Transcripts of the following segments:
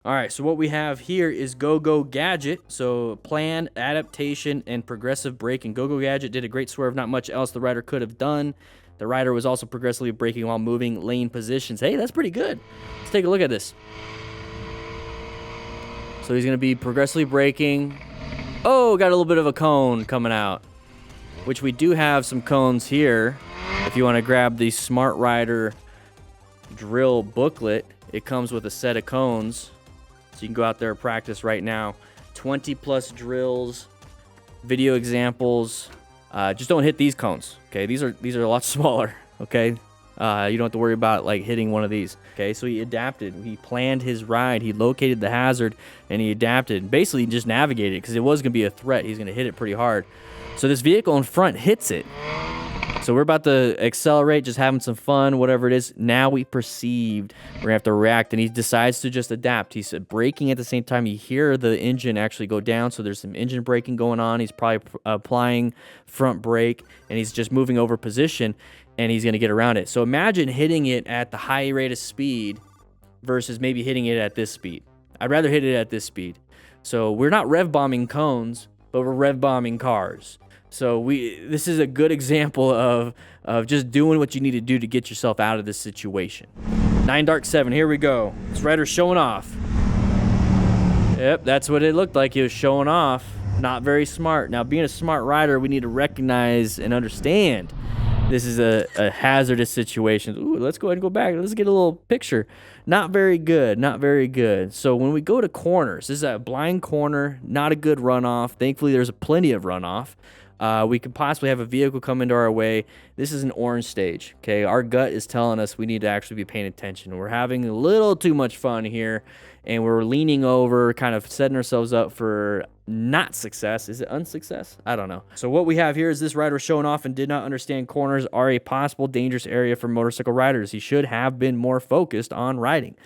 All right, so what we have here is Go-Go Gadget. So plan, adaptation, and progressive braking. Go-Go Gadget did a great swerve, not much else the rider could have done. The rider was also progressively braking while moving lane positions. Hey, that's pretty good. Let's take a look at this. So he's going to be progressively braking. Oh, got a little bit of a cone coming out, which we do have some cones here. If you want to grab the Smart Rider drill booklet, it comes with a set of cones. So you can go out there and practice right now. 20 plus drills, video examples. Just don't hit these cones. Okay, these are a lot smaller. Okay, you don't have to worry about like hitting one of these. Okay, so he adapted. He planned his ride. He located the hazard and he adapted. Basically, just navigated because it was gonna be a threat. He's gonna hit it pretty hard. So this vehicle in front hits it. So we're about to accelerate, just having some fun, whatever it is. Now we perceived we're gonna have to react, and he decides to just adapt. He's braking at the same time. You hear the engine actually go down, so there's some engine braking going on. He's probably applying front brake, and he's just moving over position, and he's gonna get around it. So imagine hitting it at the high rate of speed versus maybe hitting it at this speed. I'd rather hit it at this speed. So we're not rev bombing cones, but we're rev bombing cars. So this is a good example of just doing what you need to do to get yourself out of this situation. 9Dark7, here we go. This rider's showing off. Yep, that's what it looked like. He was showing off. Not very smart. Now, being a smart rider, we need to recognize and understand this is a hazardous situation. Ooh, let's go ahead and go back. Let's get a little picture. Not very good. Not very good. So when we go to corners, this is a blind corner. Not a good runoff. Thankfully, there's plenty of runoff. We could possibly have a vehicle come into our way. This is an orange stage, okay? Our gut is telling us we need to actually be paying attention. We're having a little too much fun here, and we're leaning over, kind of setting ourselves up for not success. Is it unsuccess? I don't know. So what we have here is this rider showing off and did not understand corners are a possible dangerous area for motorcycle riders. He should have been more focused on riding.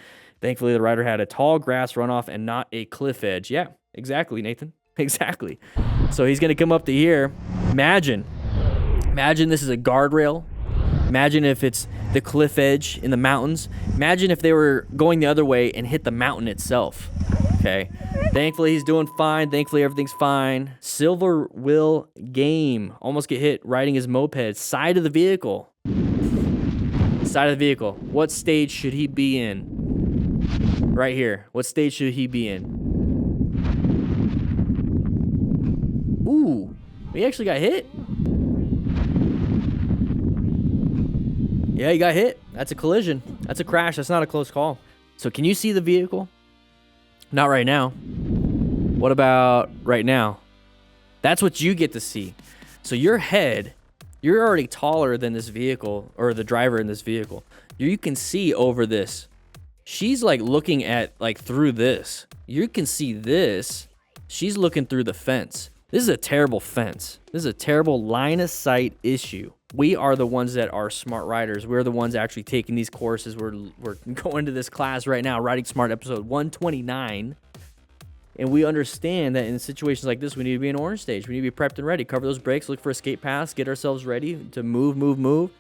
Thankfully, the rider had a tall grass runoff and not a cliff edge. Yeah, exactly, Nathan. Exactly. So he's going to come up to here. Imagine this is a guardrail. Imagine if it's the cliff edge in the mountains. Imagine if they were going the other way and hit the mountain itself. Okay. Thankfully, he's doing fine. Thankfully, everything's fine. Silver Will Game. Almost get hit riding his moped. Side of the vehicle. Side of the vehicle. What stage should he be in? Right here. What stage should he be in? Ooh, he actually got hit. Yeah, he got hit. That's a collision. That's a crash. That's not a close call. So can you see the vehicle? Not right now. What about right now? That's what you get to see. So your head, you're already taller than this vehicle, or the driver in this vehicle. You can see over this. She's like looking at like through this. You can see this. She's looking through the fence. This is a terrible fence. This is a terrible line of sight issue. We are the ones that are smart riders. We're the ones actually taking these courses. We're going to this class right now, Riding Smart episode 129. And we understand that in situations like this, we need to be in orange stage. We need to be prepped and ready. Cover those brakes, look for escape paths, get ourselves ready to move.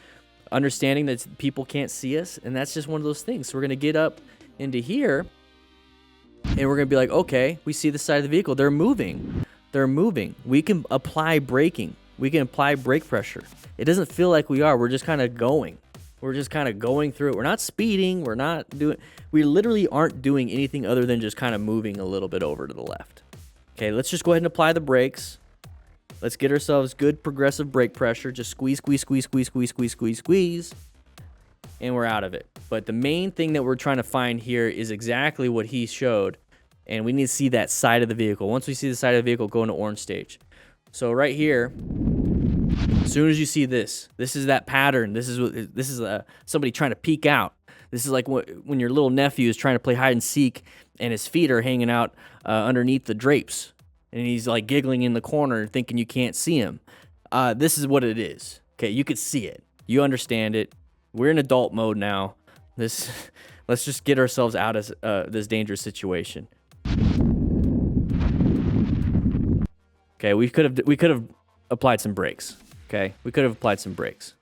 Understanding that people can't see us. And that's just one of those things. So we're going to get up into here. And we're going to be like, okay, we see the side of the vehicle. They're moving. We can apply braking. We can apply brake pressure. It doesn't feel like we are. We're just kind of going. We're just kind of going through it. We're not speeding. We literally aren't doing anything other than just kind of moving a little bit over to the left. Okay, let's just go ahead and apply the brakes. Let's get ourselves good progressive brake pressure. Just squeeze. And we're out of it. But the main thing that we're trying to find here is exactly what he showed. And we need to see that side of the vehicle. Once we see the side of the vehicle, go into orange stage. So right here, as soon as you see this is that pattern. This is somebody trying to peek out. This is like when your little nephew is trying to play hide and seek, and his feet are hanging out underneath the drapes, and he's like giggling in the corner, thinking you can't see him. This is what it is. Okay, you could see it. You understand it. We're in adult mode now. Let's just get ourselves out of this dangerous situation. Okay, we could have applied some brakes. Okay, we could have applied some brakes.